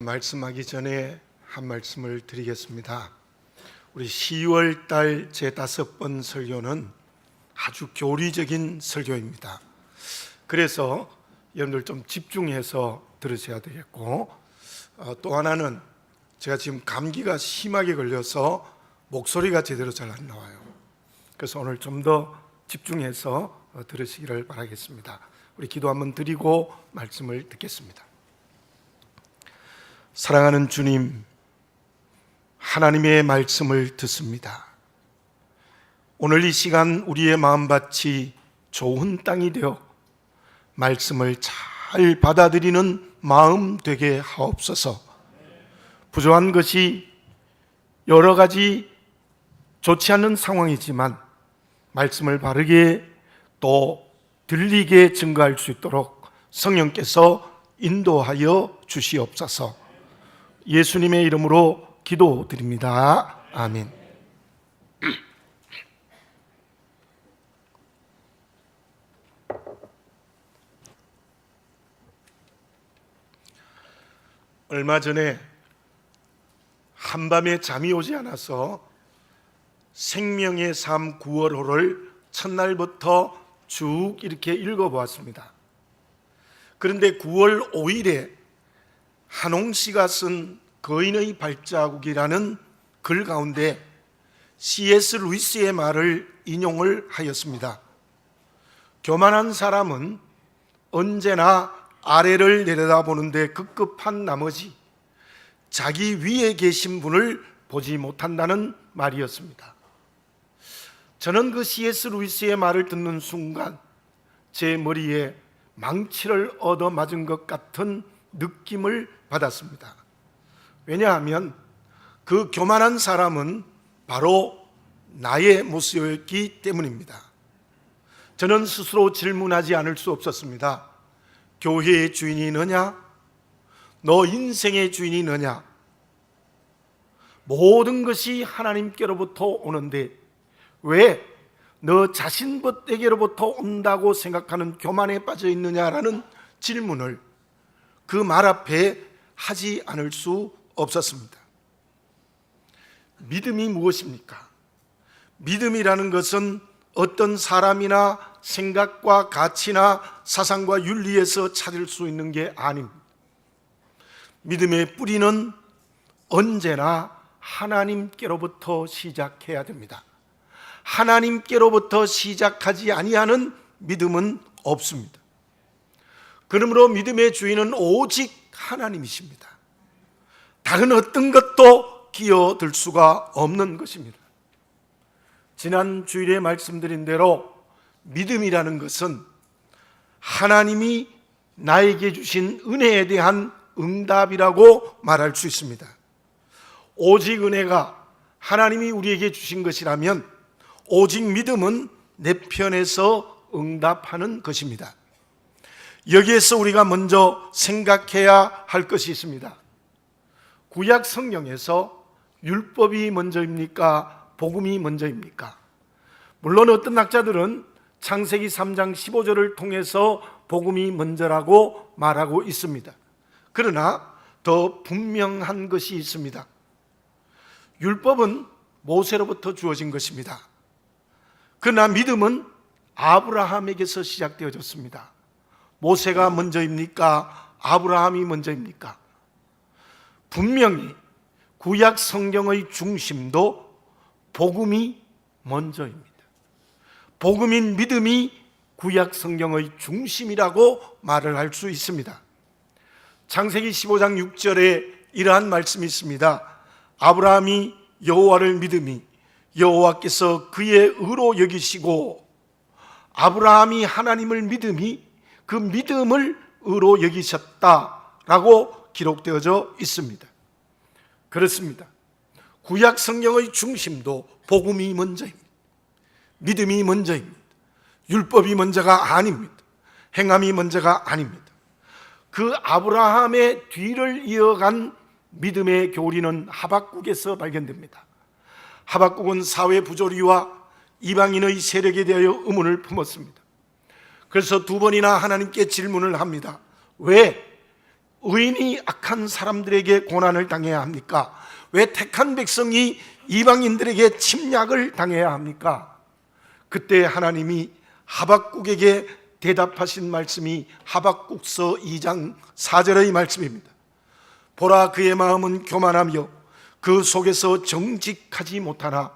말씀하기 전에 한 말씀을 드리겠습니다. 우리 10월 달 제5번 설교는 아주 교리적인 설교입니다. 그래서 여러분들 좀 집중해서 들으셔야 되겠고, 또 하나는 제가 지금 감기가 심하게 걸려서 목소리가 제대로 잘 안 나와요. 그래서 오늘 좀 더 집중해서 들으시기를 바라겠습니다. 우리 기도 한번 드리고 말씀을 듣겠습니다. 사랑하는 주님, 하나님의 말씀을 듣습니다. 오늘 이 시간 우리의 마음밭이 좋은 땅이 되어 말씀을 잘 받아들이는 마음 되게 하옵소서. 부족한 것이 여러 가지 좋지 않은 상황이지만 말씀을 바르게 또 들리게 증거할 수 있도록 성령께서 인도하여 주시옵소서. 예수님의 이름으로 기도드립니다. 아멘. 얼마 전에 한밤에 잠이 오지 않아서 생명의 삶 9월호를 첫날부터 쭉 이렇게 읽어보았습니다. 그런데 9월 5일에 한홍 씨가 쓴 거인의 발자국이라는 글 가운데 C.S. 루이스의 말을 인용을 하였습니다. 교만한 사람은 언제나 아래를 내려다보는데 급급한 나머지 자기 위에 계신 분을 보지 못한다는 말이었습니다. 저는 그 C.S. 루이스의 말을 듣는 순간 제 머리에 망치를 얻어맞은 것 같은 느낌을 받았습니다. 왜냐하면 그 교만한 사람은 바로 나의 모습이었기 때문입니다. 저는 스스로 질문하지 않을 수 없었습니다. 교회의 주인이 너냐? 너 인생의 주인이 너냐? 모든 것이 하나님께로부터 오는데 왜 너 자신에게로부터 온다고 생각하는 교만에 빠져 있느냐라는 질문을 그 말 앞에 하지 않을 수 없었습니다. 믿음이 무엇입니까? 믿음이라는 것은 어떤 사람이나 생각과 가치나 사상과 윤리에서 찾을 수 있는 게 아닙니다. 믿음의 뿌리는 언제나 하나님께로부터 시작해야 됩니다. 하나님께로부터 시작하지 아니하는 믿음은 없습니다. 그러므로 믿음의 주인은 오직 하나님이십니다. 다른 어떤 것도 끼어들 수가 없는 것입니다. 지난 주일에 말씀드린 대로 믿음이라는 것은 하나님이 나에게 주신 은혜에 대한 응답이라고 말할 수 있습니다. 오직 은혜가 하나님이 우리에게 주신 것이라면 오직 믿음은 내 편에서 응답하는 것입니다. 여기에서 우리가 먼저 생각해야 할 것이 있습니다. 구약 성경에서 율법이 먼저입니까? 복음이 먼저입니까? 물론 어떤 학자들은 창세기 3장 15절을 통해서 복음이 먼저라고 말하고 있습니다. 그러나 더 분명한 것이 있습니다. 율법은 모세로부터 주어진 것입니다. 그러나 믿음은 아브라함에게서 시작되어졌습니다. 모세가 먼저입니까? 아브라함이 먼저입니까? 분명히 구약 성경의 중심도 복음이 먼저입니다. 복음인 믿음이 구약 성경의 중심이라고 말을 할 수 있습니다. 창세기 15장 6절에 이러한 말씀이 있습니다. 아브라함이 여호와를 믿음이 여호와께서 그의 의로 여기시고, 아브라함이 하나님을 믿음이 그 믿음을 의로 여기셨다라고 기록되어져 있습니다. 그렇습니다. 구약 성경의 중심도 복음이 먼저입니다. 믿음이 먼저입니다. 율법이 먼저가 아닙니다. 행함이 먼저가 아닙니다. 그 아브라함의 뒤를 이어간 믿음의 교리는 하박국에서 발견됩니다. 하박국은 사회 부조리와 이방인의 세력에 대하여 의문을 품었습니다. 그래서 두 번이나 하나님께 질문을 합니다. 왜 의인이 악한 사람들에게 고난을 당해야 합니까? 왜 택한 백성이 이방인들에게 침략을 당해야 합니까? 그때 하나님이 하박국에게 대답하신 말씀이 하박국서 2장 4절의 말씀입니다. 보라, 그의 마음은 교만하며 그 속에서 정직하지 못하나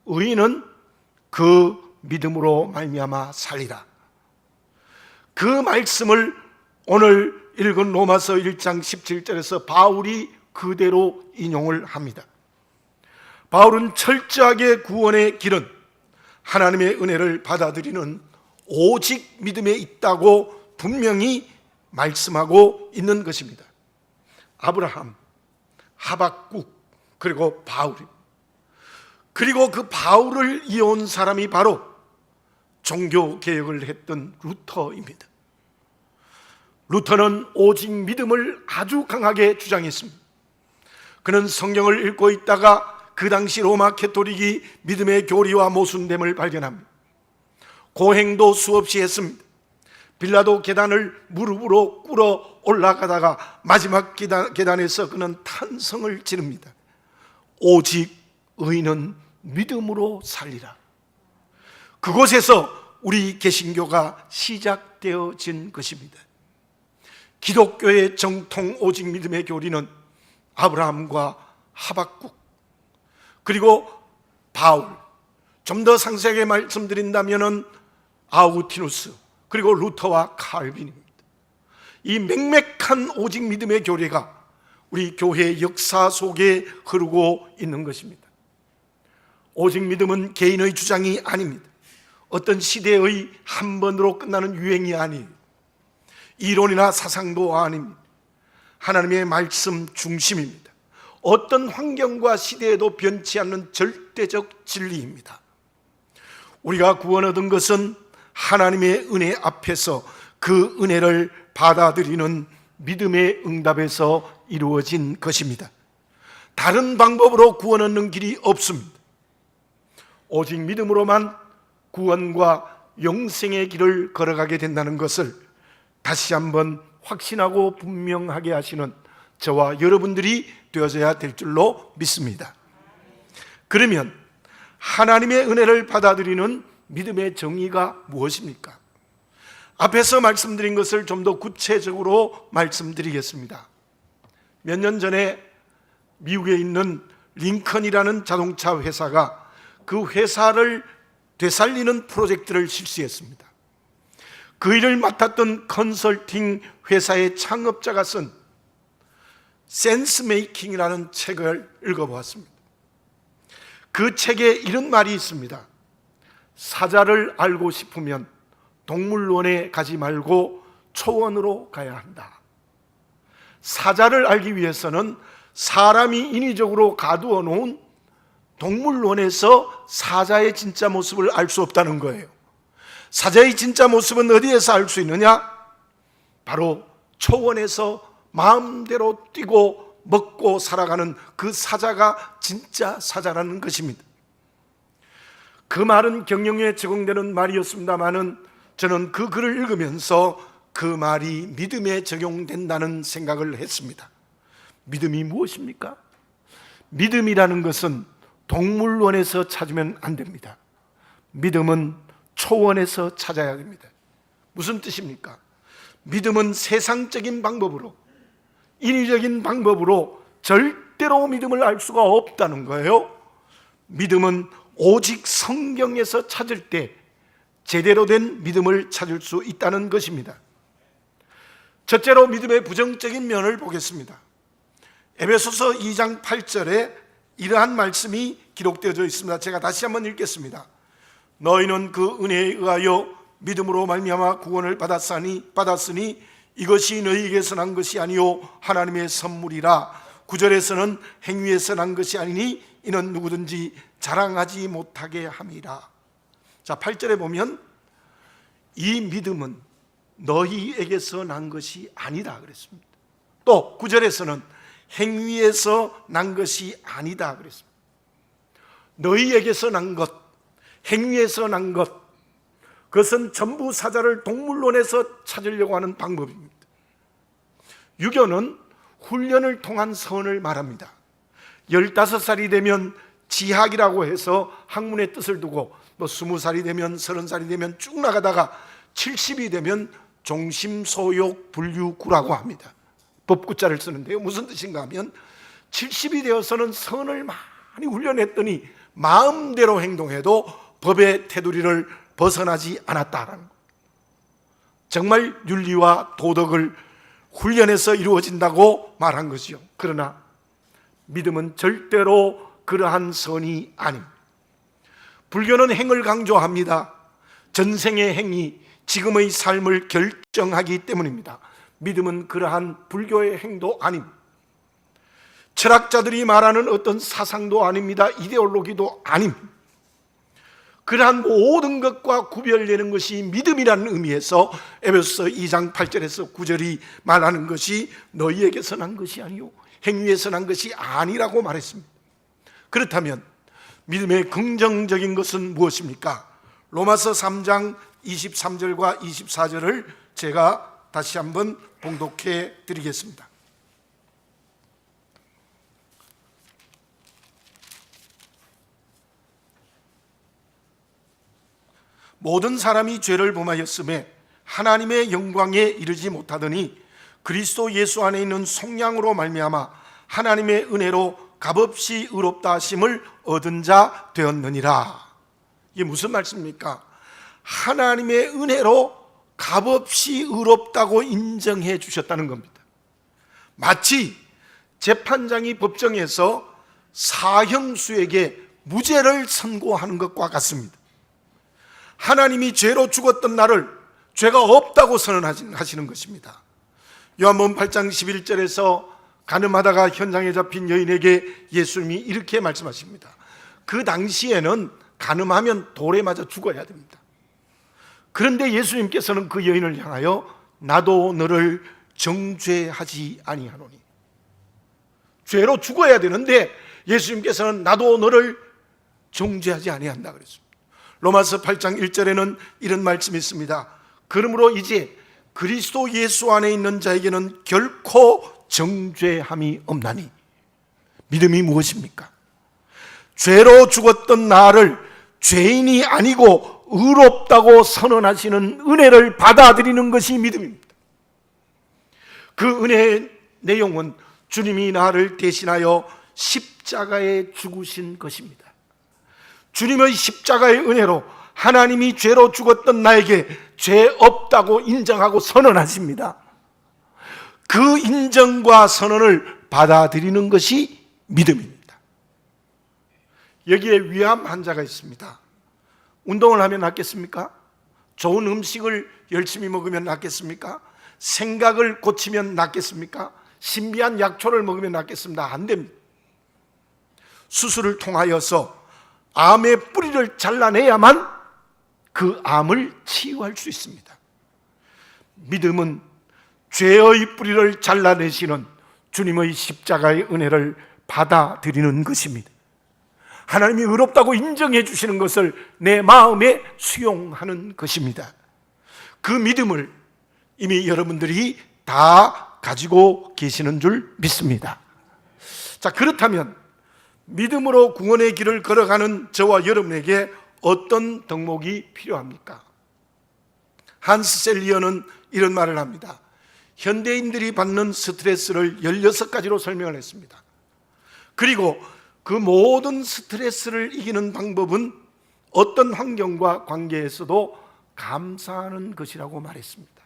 의인은 그 믿음으로 말미암아 살리라. 그 말씀을 오늘 읽은 로마서 1장 17절에서 바울이 그대로 인용을 합니다. 바울은 철저하게 구원의 길은 하나님의 은혜를 받아들이는 오직 믿음에 있다고 분명히 말씀하고 있는 것입니다. 아브라함, 하박국, 그리고 바울, 그리고 그 바울을 이어온 사람이 바로 종교개혁을 했던 루터입니다. 루터는 오직 믿음을 아주 강하게 주장했습니다. 그는 성경을 읽고 있다가 그 당시 로마 캐토릭이 믿음의 교리와 모순됨을 발견합니다. 고행도 수없이 했습니다. 빌라도 계단을 무릎으로 꿇어 올라가다가 마지막 계단에서 그는 탄성을 지릅니다. 오직 의인은 믿음으로 살리라. 그곳에서 우리 개신교가 시작되어진 것입니다. 기독교의 정통 오직 믿음의 교리는 아브라함과 하박국, 그리고 바울, 좀 더 상세하게 말씀드린다면 아우구티누스, 그리고 루터와 칼빈입니다. 이 맹맥한 오직 믿음의 교리가 우리 교회의 역사 속에 흐르고 있는 것입니다. 오직 믿음은 개인의 주장이 아닙니다. 어떤 시대의 한 번으로 끝나는 유행이 아니에요. 이론이나 사상도 아닙니다. 하나님의 말씀 중심입니다. 어떤 환경과 시대에도 변치 않는 절대적 진리입니다. 우리가 구원 얻은 것은 하나님의 은혜 앞에서 그 은혜를 받아들이는 믿음의 응답에서 이루어진 것입니다. 다른 방법으로 구원 얻는 길이 없습니다. 오직 믿음으로만 구원과 영생의 길을 걸어가게 된다는 것을 다시 한번 확신하고 분명하게 하시는 저와 여러분들이 되어져야 될 줄로 믿습니다. 그러면 하나님의 은혜를 받아들이는 믿음의 정의가 무엇입니까? 앞에서 말씀드린 것을 좀 더 구체적으로 말씀드리겠습니다. 몇 년 전에 미국에 있는 링컨이라는 자동차 회사가 그 회사를 되살리는 프로젝트를 실시했습니다. 그 일을 맡았던 컨설팅 회사의 창업자가 쓴 센스 메이킹이라는 책을 읽어보았습니다. 그 책에 이런 말이 있습니다. 사자를 알고 싶으면 동물원에 가지 말고 초원으로 가야 한다. 사자를 알기 위해서는 사람이 인위적으로 가두어 놓은 동물원에서 사자의 진짜 모습을 알 수 없다는 거예요. 사자의 진짜 모습은 어디에서 알 수 있느냐? 바로 초원에서 마음대로 뛰고 먹고 살아가는 그 사자가 진짜 사자라는 것입니다. 그 말은 경영에 적용되는 말이었습니다마는 저는 그 글을 읽으면서 그 말이 믿음에 적용된다는 생각을 했습니다. 믿음이 무엇입니까? 믿음이라는 것은 동물원에서 찾으면 안 됩니다. 믿음은 초원에서 찾아야 됩니다. 무슨 뜻입니까? 믿음은 세상적인 방법으로, 인위적인 방법으로 절대로 믿음을 알 수가 없다는 거예요. 믿음은 오직 성경에서 찾을 때 제대로 된 믿음을 찾을 수 있다는 것입니다. 첫째로 믿음의 부정적인 면을 보겠습니다. 에베소서 2장 8절에 이러한 말씀이 기록되어져 있습니다. 제가 다시 한번 읽겠습니다. 너희는 그 은혜에 의하여 믿음으로 말미암아 구원을 받았으니 이것이 너희에게서 난 것이 아니요 하나님의 선물이라. 9절에서는 행위에서 난 것이 아니니 이는 누구든지 자랑하지 못하게 함이라. 자, 8절에 보면 이 믿음은 너희에게서 난 것이 아니다 그랬습니다. 또 9절에서는 행위에서 난 것이 아니다 그랬습니다. 너희에게서 난 것, 행위에서 난 것, 그것은 전부 사자를 동물원에서 찾으려고 하는 방법입니다. 유교는 훈련을 통한 선을 말합니다. 15살이 되면 지학이라고 해서 학문의 뜻을 두고 또 20살이 되면 30살이 되면 쭉 나가다가 70이 되면 종심소욕 분류구라고 합니다. 법구자를 쓰는데요, 무슨 뜻인가 하면 70이 되어서는 선을 많이 훈련했더니 마음대로 행동해도 법의 테두리를 벗어나지 않았다라는 것. 정말 윤리와 도덕을 훈련해서 이루어진다고 말한 것이요. 그러나 믿음은 절대로 그러한 선이 아닙니다. 불교는 행을 강조합니다. 전생의 행이 지금의 삶을 결정하기 때문입니다. 믿음은 그러한 불교의 행도 아닙니다. 철학자들이 말하는 어떤 사상도 아닙니다. 이데올로기도 아닙니다. 그러한 모든 것과 구별되는 것이 믿음이라는 의미에서 에베소서 2장 8절에서 9절이 말하는 것이 너희에게서 난 것이 아니요 행위에서 난 것이 아니라고 말했습니다. 그렇다면 믿음의 긍정적인 것은 무엇입니까? 로마서 3장 23절과 24절을 제가 다시 한번 봉독해 드리겠습니다. 모든 사람이 죄를 범하였음에 하나님의 영광에 이르지 못하더니 그리스도 예수 안에 있는 속량으로 말미암아 하나님의 은혜로 값없이 의롭다 하심을 얻은 자 되었느니라. 이게 무슨 말씀입니까? 하나님의 은혜로 값없이 의롭다고 인정해 주셨다는 겁니다. 마치 재판장이 법정에서 사형수에게 무죄를 선고하는 것과 같습니다. 하나님이 죄로 죽었던 나를 죄가 없다고 선언하시는 것입니다. 요한복음 8장 11절에서 간음하다가 현장에 잡힌 여인에게 예수님이 이렇게 말씀하십니다. 그 당시에는 간음하면 돌에 맞아 죽어야 됩니다. 그런데 예수님께서는 그 여인을 향하여 나도 너를 정죄하지 아니하노니, 죄로 죽어야 되는데 예수님께서는 나도 너를 정죄하지 아니한다 그랬습니다. 로마서 8장 1절에는 이런 말씀이 있습니다. 그러므로 이제 그리스도 예수 안에 있는 자에게는 결코 정죄함이 없나니. 믿음이 무엇입니까? 죄로 죽었던 나를 죄인이 아니고 의롭다고 선언하시는 은혜를 받아들이는 것이 믿음입니다. 그 은혜의 내용은 주님이 나를 대신하여 십자가에 죽으신 것입니다. 주님의 십자가의 은혜로 하나님이 죄로 죽었던 나에게 죄 없다고 인정하고 선언하십니다. 그 인정과 선언을 받아들이는 것이 믿음입니다. 여기에 위암 환자가 있습니다. 운동을 하면 낫겠습니까? 좋은 음식을 열심히 먹으면 낫겠습니까? 생각을 고치면 낫겠습니까? 신비한 약초를 먹으면 낫겠습니다. 안 됩니다. 수술을 통하여서 암의 뿌리를 잘라내야만 그 암을 치유할 수 있습니다. 믿음은 죄의 뿌리를 잘라내시는 주님의 십자가의 은혜를 받아들이는 것입니다. 하나님이 의롭다고 인정해 주시는 것을 내 마음에 수용하는 것입니다. 그 믿음을 이미 여러분들이 다 가지고 계시는 줄 믿습니다. 자, 그렇다면 믿음으로 구원의 길을 걸어가는 저와 여러분에게 어떤 덕목이 필요합니까? 한스 셀리어는 이런 말을 합니다. 현대인들이 받는 스트레스를 16가지로 설명을 했습니다. 그리고 그 모든 스트레스를 이기는 방법은 어떤 환경과 관계에서도 감사하는 것이라고 말했습니다.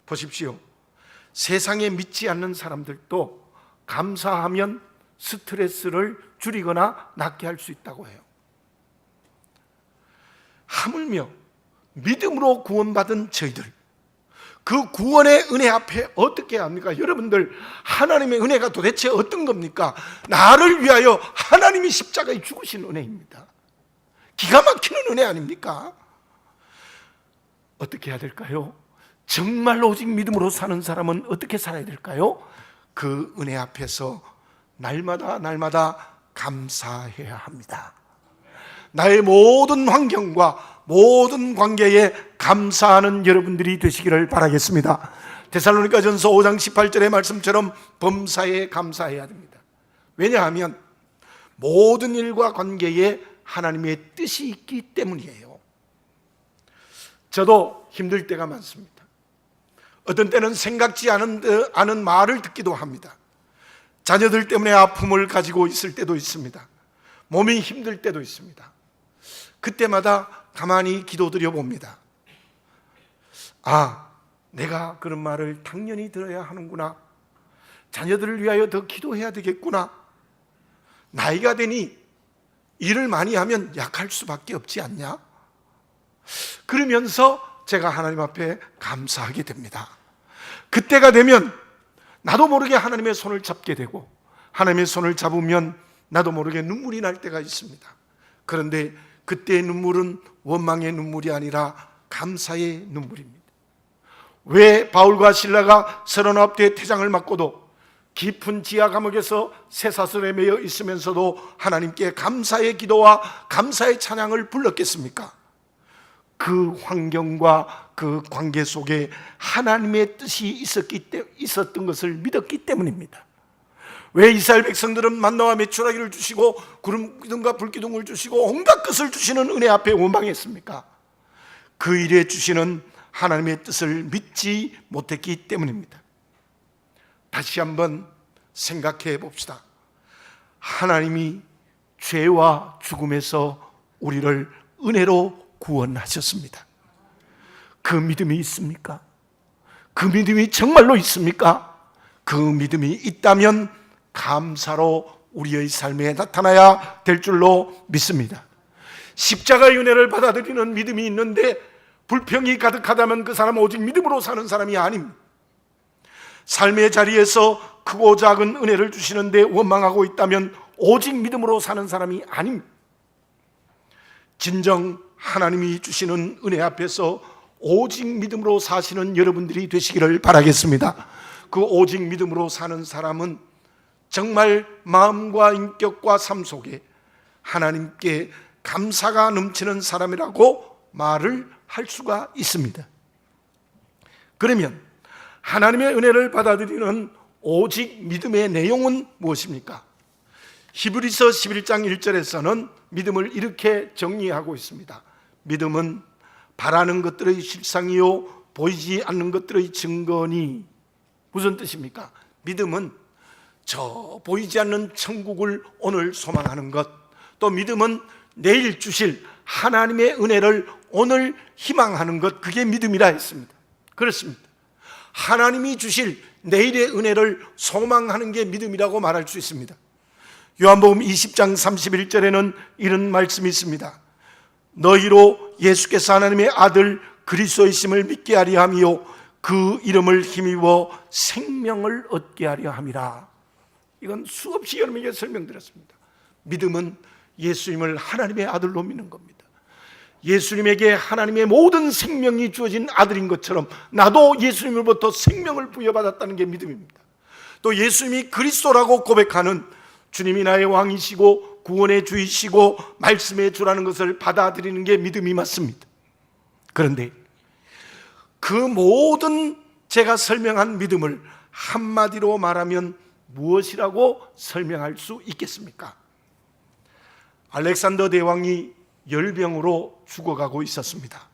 보십시오. 세상에 믿지 않는 사람들도 감사하면 스트레스를 줄이거나 낫게 할 수 있다고 해요. 하물며 믿음으로 구원받은 저희들, 그 구원의 은혜 앞에 어떻게 합니까? 여러분들, 하나님의 은혜가 도대체 어떤 겁니까? 나를 위하여 하나님이 십자가에 죽으신 은혜입니다. 기가 막히는 은혜 아닙니까? 어떻게 해야 될까요? 정말로 오직 믿음으로 사는 사람은 어떻게 살아야 될까요? 그 은혜 앞에서 날마다 감사해야 합니다. 나의 모든 환경과 모든 관계에 감사하는 여러분들이 되시기를 바라겠습니다. 데살로니가전서 5장 18절의 말씀처럼 범사에 감사해야 됩니다. 왜냐하면 모든 일과 관계에 하나님의 뜻이 있기 때문이에요. 저도 힘들 때가 많습니다. 어떤 때는 생각지 않은 말을 듣기도 합니다. 자녀들 때문에 아픔을 가지고 있을 때도 있습니다. 몸이 힘들 때도 있습니다. 그때마다 가만히 기도드려 봅니다. 아, 내가 그런 말을 당연히 들어야 하는구나. 자녀들을 위하여 더 기도해야 되겠구나. 나이가 되니 일을 많이 하면 약할 수밖에 없지 않냐? 그러면서 제가 하나님 앞에 감사하게 됩니다. 그때가 되면 나도 모르게 하나님의 손을 잡게 되고, 하나님의 손을 잡으면 나도 모르게 눈물이 날 때가 있습니다. 그런데 그때의 눈물은 원망의 눈물이 아니라 감사의 눈물입니다. 왜 바울과 실라가 서론 앞에 태장을 맞고도 깊은 지하 감옥에서 쇠사슬에 매여 있으면서도 하나님께 감사의 기도와 감사의 찬양을 불렀겠습니까? 그 환경과 그 관계 속에 하나님의 뜻이 있었던 것을 믿었기 때문입니다. 왜 이스라엘 백성들은 만나와 메추라기를 주시고 구름기둥과 불기둥을 주시고 온갖 것을 주시는 은혜 앞에 원망했습니까? 그 일에 주시는 하나님의 뜻을 믿지 못했기 때문입니다. 다시 한번 생각해 봅시다. 하나님이 죄와 죽음에서 우리를 은혜로 구원하셨습니다. 그 믿음이 있습니까? 그 믿음이 정말로 있습니까? 그 믿음이 있다면 감사로 우리의 삶에 나타나야 될 줄로 믿습니다. 십자가의 은혜를 받아들이는 믿음이 있는데 불평이 가득하다면 그 사람은 오직 믿음으로 사는 사람이 아닙니다. 삶의 자리에서 크고 작은 은혜를 주시는데 원망하고 있다면 오직 믿음으로 사는 사람이 아닙니다. 진정 하나님이 주시는 은혜 앞에서 오직 믿음으로 사시는 여러분들이 되시기를 바라겠습니다. 그 오직 믿음으로 사는 사람은 정말 마음과 인격과 삶 속에 하나님께 감사가 넘치는 사람이라고 말을 할 수가 있습니다. 그러면 하나님의 은혜를 받아들이는 오직 믿음의 내용은 무엇입니까? 히브리서 11장 1절에서는 믿음을 이렇게 정리하고 있습니다. 믿음은 바라는 것들의 실상이요 보이지 않는 것들의 증거니. 무슨 뜻입니까? 믿음은 저 보이지 않는 천국을 오늘 소망하는 것, 또 믿음은 내일 주실 하나님의 은혜를 오늘 희망하는 것, 그게 믿음이라 했습니다. 그렇습니다. 하나님이 주실 내일의 은혜를 소망하는 게 믿음이라고 말할 수 있습니다. 요한복음 20장 31절에는 이런 말씀이 있습니다. 너희로 예수께서 하나님의 아들 그리스도이심을 믿게 하려 하며 그 이름을 힘입어 생명을 얻게 하려 함이라. 이건 수없이 여러분에게 설명드렸습니다. 믿음은 예수님을 하나님의 아들로 믿는 겁니다. 예수님에게 하나님의 모든 생명이 주어진 아들인 것처럼 나도 예수님으로부터 생명을 부여받았다는 게 믿음입니다. 또 예수님이 그리스도라고 고백하는 주님이 나의 왕이시고 구원의 주이시고 말씀의 주라는 것을 받아들이는 게 믿음이 맞습니다. 그런데 그 모든 제가 설명한 믿음을 한마디로 말하면 무엇이라고 설명할 수 있겠습니까? 알렉산더 대왕이 열병으로 죽어가고 있었습니다.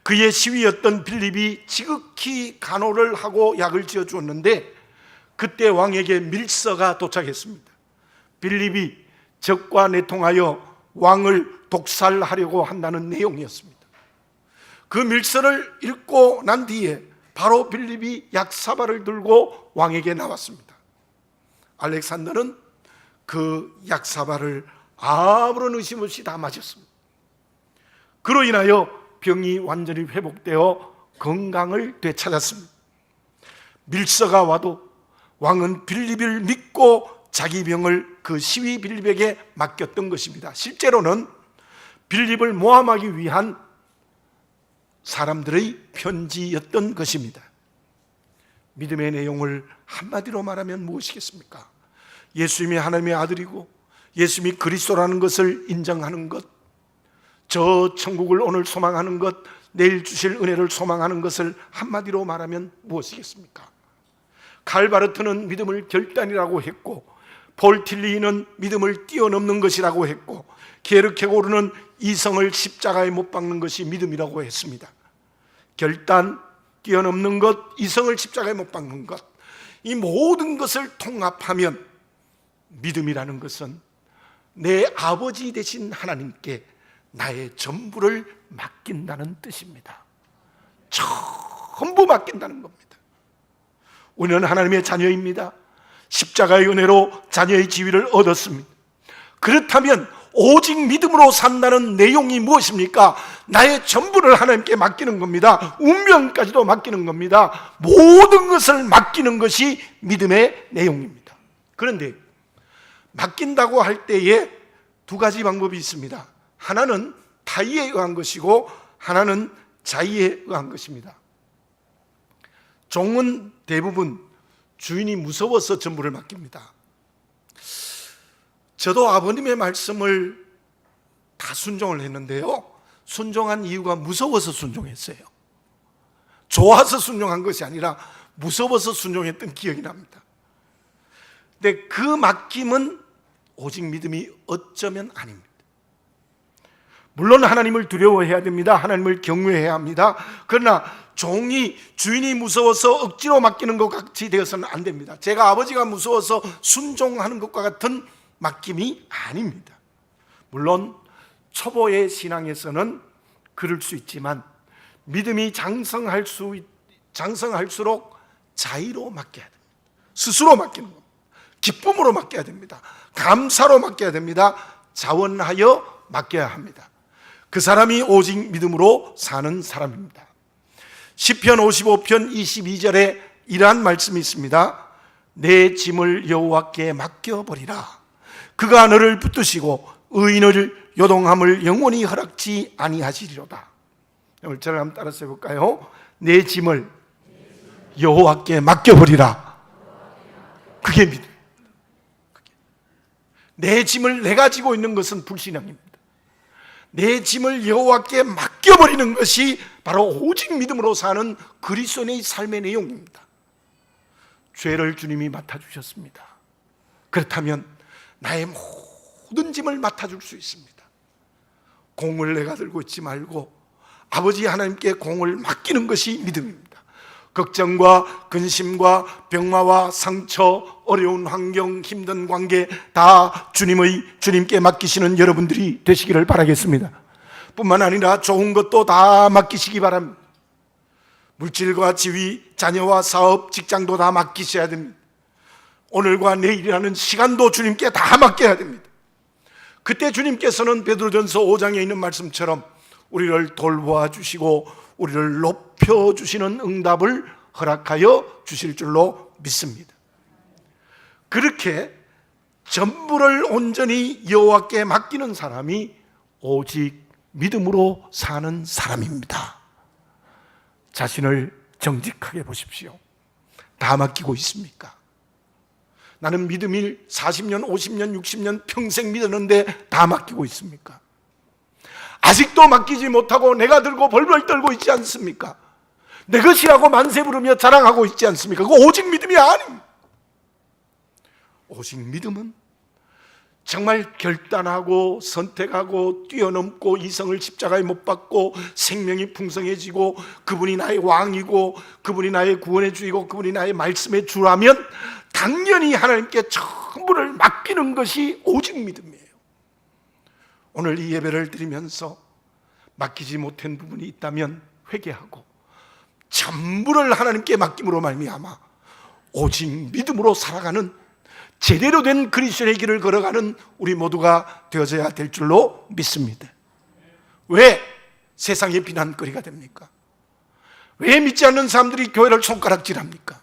그의 시위였던 빌립이 지극히 간호를 하고 약을 지어 주었는데 그때 왕에게 밀서가 도착했습니다. 빌립이 적과 내통하여 왕을 독살하려고 한다는 내용이었습니다. 그 밀서를 읽고 난 뒤에 바로 빌립이 약사발을 들고 왕에게 나왔습니다. 알렉산더는 그 약사발을 아무런 의심 없이 다 맞았습니다. 그로 인하여 병이 완전히 회복되어 건강을 되찾았습니다. 밀서가 와도 왕은 빌립을 믿고 자기 병을 그 시위 빌립에게 맡겼던 것입니다. 실제로는 빌립을 모함하기 위한 사람들의 편지였던 것입니다. 믿음의 내용을 한마디로 말하면 무엇이겠습니까? 예수님이 하나님의 아들이고 예수님이 그리스도라는 것을 인정하는 것, 저 천국을 오늘 소망하는 것, 내일 주실 은혜를 소망하는 것을 한마디로 말하면 무엇이겠습니까? 칼바르트는 믿음을 결단이라고 했고, 폴 틸리는 믿음을 뛰어넘는 것이라고 했고, 게르케고르는 이성을 십자가에 못 박는 것이 믿음이라고 했습니다. 결단, 뛰어넘는 것, 이성을 십자가에 못 박는 것, 이 모든 것을 통합하면 믿음이라는 것은 내 아버지 되신 하나님께 나의 전부를 맡긴다는 뜻입니다. 전부 맡긴다는 겁니다. 우리는 하나님의 자녀입니다. 십자가의 은혜로 자녀의 지위를 얻었습니다. 그렇다면 오직 믿음으로 산다는 내용이 무엇입니까? 나의 전부를 하나님께 맡기는 겁니다. 운명까지도 맡기는 겁니다. 모든 것을 맡기는 것이 믿음의 내용입니다. 그런데 맡긴다고 할 때에 두 가지 방법이 있습니다. 하나는 타의에 의한 것이고 하나는 자의에 의한 것입니다. 종은 대부분 주인이 무서워서 전부를 맡깁니다. 저도 아버님의 말씀을 다 순종을 했는데요, 순종한 이유가 무서워서 순종했어요. 좋아서 순종한 것이 아니라 무서워서 순종했던 기억이 납니다. 근데 그 맡김은 오직 믿음이 어쩌면 아닙니다. 물론 하나님을 두려워해야 됩니다. 하나님을 경외해야 합니다. 그러나 종이 주인이 무서워서 억지로 맡기는 것 같이 되어서는 안 됩니다. 제가 아버지가 무서워서 순종하는 것과 같은 맡김이 아닙니다. 물론 초보의 신앙에서는 그럴 수 있지만 믿음이 장성할수록 자의로 맡겨야 됩니다. 스스로 맡기는 겁니다. 기쁨으로 맡겨야 됩니다. 감사로 맡겨야 됩니다. 자원하여 맡겨야 합니다. 그 사람이 오직 믿음으로 사는 사람입니다. 시편 55편 22절에 이러한 말씀이 있습니다. 내 짐을 여호와께 맡겨버리라. 그가 너를 붙드시고 의인을 요동함을 영원히 허락지 아니하시리로다. 오늘 저를 한번 따라서 해볼까요? 내 짐을 여호와께 맡겨버리라. 그게 믿음. 내 짐을 내가 지고 있는 것은 불신앙입니다. 내 짐을 여호와께 맡겨버리는 것이 바로 오직 믿음으로 사는 그리스도인의 삶의 내용입니다. 죄를 주님이 맡아주셨습니다. 그렇다면 나의 모든 짐을 맡아줄 수 있습니다. 공을 내가 들고 있지 말고 아버지 하나님께 공을 맡기는 것이 믿음입니다. 걱정과 근심과 병마와 상처, 어려운 환경, 힘든 관계 다 주님께 맡기시는 여러분들이 되시기를 바라겠습니다. 뿐만 아니라 좋은 것도 다 맡기시기 바랍니다. 물질과 지위, 자녀와 사업, 직장도 다 맡기셔야 됩니다. 오늘과 내일이라는 시간도 주님께 다 맡겨야 됩니다. 그때 주님께서는 베드로전서 5장에 있는 말씀처럼 우리를 돌보아 주시고 우리를 높여주시는 응답을 허락하여 주실 줄로 믿습니다. 그렇게 전부를 온전히 여호와께 맡기는 사람이 오직 믿음으로 사는 사람입니다. 자신을 정직하게 보십시오. 다 맡기고 있습니까? 나는 믿음을 40년, 50년, 60년 평생 믿었는데 다 맡기고 있습니까? 아직도 맡기지 못하고 내가 들고 벌벌 떨고 있지 않습니까? 내 것이라고 만세 부르며 자랑하고 있지 않습니까? 그거 오직 믿음이 아닙니다. 오직 믿음은 정말 결단하고 선택하고 뛰어넘고 이성을 십자가에 못 박고 생명이 풍성해지고 그분이 나의 왕이고 그분이 나의 구원의 주이고 그분이 나의 말씀의 주라면 당연히 하나님께 전부를 맡기는 것이 오직 믿음이에요. 오늘 이 예배를 드리면서 맡기지 못한 부분이 있다면 회개하고 전부를 하나님께 맡김으로 말미암아 오직 믿음으로 살아가는 제대로 된 그리스도의 길을 걸어가는 우리 모두가 되어져야 될 줄로 믿습니다. 왜 세상의 비난거리가 됩니까? 왜 믿지 않는 사람들이 교회를 손가락질합니까?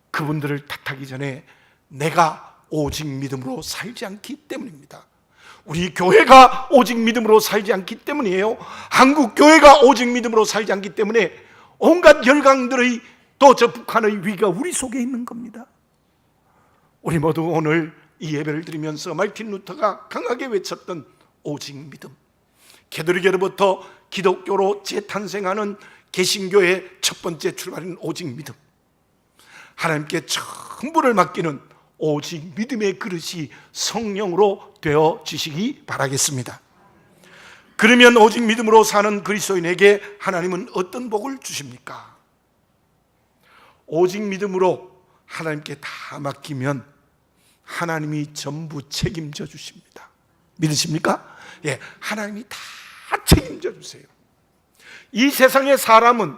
그분들을 탓하기 전에 내가 오직 믿음으로 살지 않기 때문입니다. 우리 교회가 오직 믿음으로 살지 않기 때문이에요. 한국 교회가 오직 믿음으로 살지 않기 때문에 온갖 열강들의 또 저 북한의 위기가 우리 속에 있는 겁니다. 우리 모두 오늘 이 예배를 드리면서 말틴 루터가 강하게 외쳤던 오직 믿음, 캐톨릭으로부터 기독교로 재탄생하는 개신교의 첫 번째 출발인 오직 믿음, 하나님께 전부를 맡기는 오직 믿음의 그릇이 성령으로 되어지시기 바라겠습니다. 그러면 오직 믿음으로 사는 그리스도인에게 하나님은 어떤 복을 주십니까? 오직 믿음으로 하나님께 다 맡기면 하나님이 전부 책임져 주십니다. 믿으십니까? 예, 하나님이 다 책임져 주세요. 이 세상의 사람은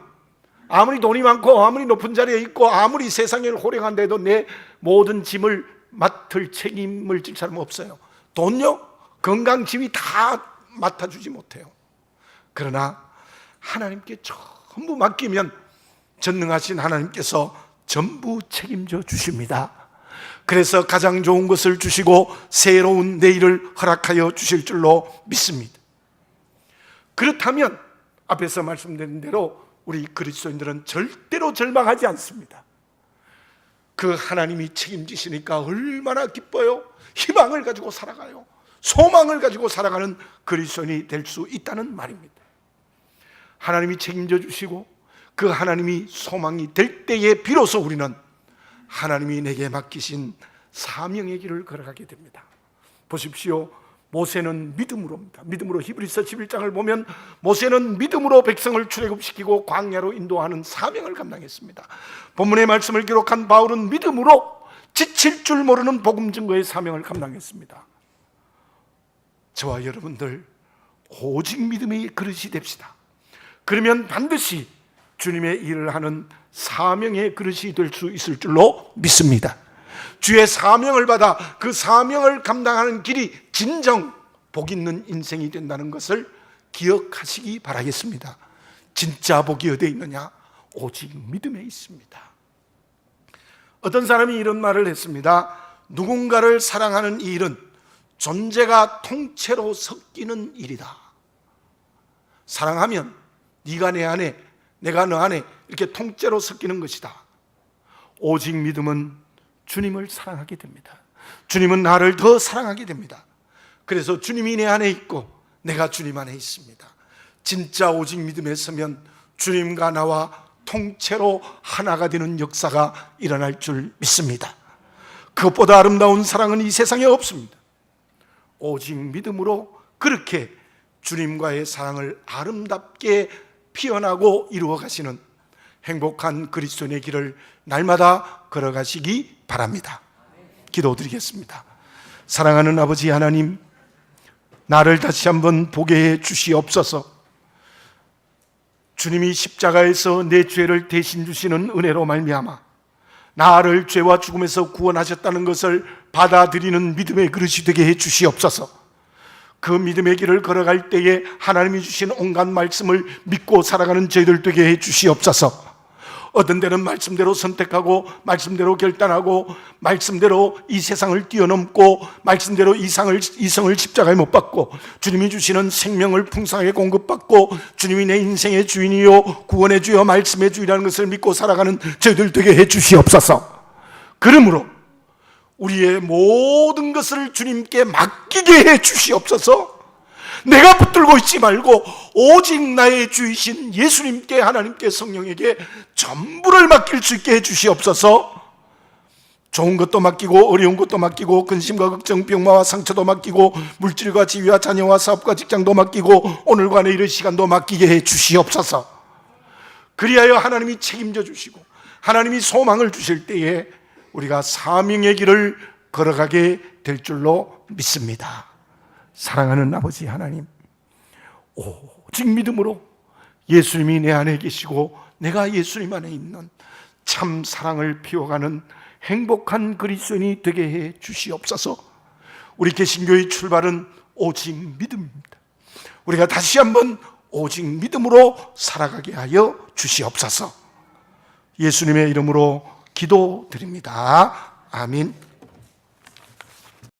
아무리 돈이 많고 아무리 높은 자리에 있고 아무리 세상을 호령한데도 내 모든 짐을 맡을 책임을 질 사람은 없어요. 돈요? 건강, 지위 다 맡아주지 못해요. 그러나 하나님께 전부 맡기면 전능하신 하나님께서 전부 책임져 주십니다. 그래서 가장 좋은 것을 주시고 새로운 내일을 허락하여 주실 줄로 믿습니다. 그렇다면 앞에서 말씀드린 대로 우리 그리스도인들은 절대로 절망하지 않습니다. 그 하나님이 책임지시니까 얼마나 기뻐요. 희망을 가지고 살아가요. 소망을 가지고 살아가는 그리스도인이 될 수 있다는 말입니다. 하나님이 책임져 주시고 그 하나님이 소망이 될 때에 비로소 우리는 하나님이 내게 맡기신 사명의 길을 걸어가게 됩니다. 보십시오. 모세는 믿음으로입니다. 믿음으로 히브리서 11장을 보면 모세는 믿음으로 백성을 출애굽시키고 광야로 인도하는 사명을 감당했습니다. 본문의 말씀을 기록한 바울은 믿음으로 지칠 줄 모르는 복음 증거의 사명을 감당했습니다. 저와 여러분들 오직 믿음의 그릇이 됩시다. 그러면 반드시 주님의 일을 하는 사명의 그릇이 될 수 있을 줄로 믿습니다. 주의 사명을 받아 그 사명을 감당하는 길이 진정 복 있는 인생이 된다는 것을 기억하시기 바라겠습니다. 진짜 복이 어디에 있느냐? 오직 믿음에 있습니다. 어떤 사람이 이런 말을 했습니다. 누군가를 사랑하는 이 일은 존재가 통째로 섞이는 일이다. 사랑하면 네가 내 안에, 내가 너 안에 이렇게 통째로 섞이는 것이다. 오직 믿음은 주님을 사랑하게 됩니다. 주님은 나를 더 사랑하게 됩니다. 그래서 주님이 내 안에 있고 내가 주님 안에 있습니다. 진짜 오직 믿음에 서면 주님과 나와 통째로 하나가 되는 역사가 일어날 줄 믿습니다. 그것보다 아름다운 사랑은 이 세상에 없습니다. 오직 믿음으로 그렇게 주님과의 사랑을 아름답게 피어나고 이루어 가시는 행복한 그리스도인의 길을 날마다 걸어가시기 바랍니다. 기도드리겠습니다. 사랑하는 아버지 하나님, 나를 다시 한번 보게 해 주시옵소서. 주님이 십자가에서 내 죄를 대신 주시는 은혜로 말미암아 나를 죄와 죽음에서 구원하셨다는 것을 받아들이는 믿음의 그릇이 되게 해 주시옵소서. 그 믿음의 길을 걸어갈 때에 하나님이 주신 온갖 말씀을 믿고 살아가는 저희들 되게 해 주시옵소서. 어떤 때는 말씀대로 선택하고 말씀대로 결단하고 말씀대로 이 세상을 뛰어넘고 말씀대로 이성을 십자가에 못 박고 주님이 주시는 생명을 풍성하게 공급받고 주님이 내 인생의 주인이요 구원의 주여 말씀의 주이라는 것을 믿고 살아가는 저희들 되게 해 주시옵소서. 그러므로 우리의 모든 것을 주님께 맡기게 해 주시옵소서. 내가 붙들고 있지 말고 오직 나의 주이신 예수님께, 하나님께, 성령에게 전부를 맡길 수 있게 해 주시옵소서. 좋은 것도 맡기고 어려운 것도 맡기고 근심과 걱정, 병마와 상처도 맡기고 물질과 지위와 자녀와 사업과 직장도 맡기고 오늘과 내일의 시간도 맡기게 해 주시옵소서. 그리하여 하나님이 책임져 주시고 하나님이 소망을 주실 때에 우리가 사명의 길을 걸어가게 될 줄로 믿습니다. 사랑하는 아버지 하나님, 오직 믿음으로 예수님이 내 안에 계시고 내가 예수님 안에 있는 참 사랑을 피워가는 행복한 그리스도인이 되게 해 주시옵소서. 우리 개신교의 출발은 오직 믿음입니다. 우리가 다시 한번 오직 믿음으로 살아가게 하여 주시옵소서. 예수님의 이름으로 기도드립니다. 아멘.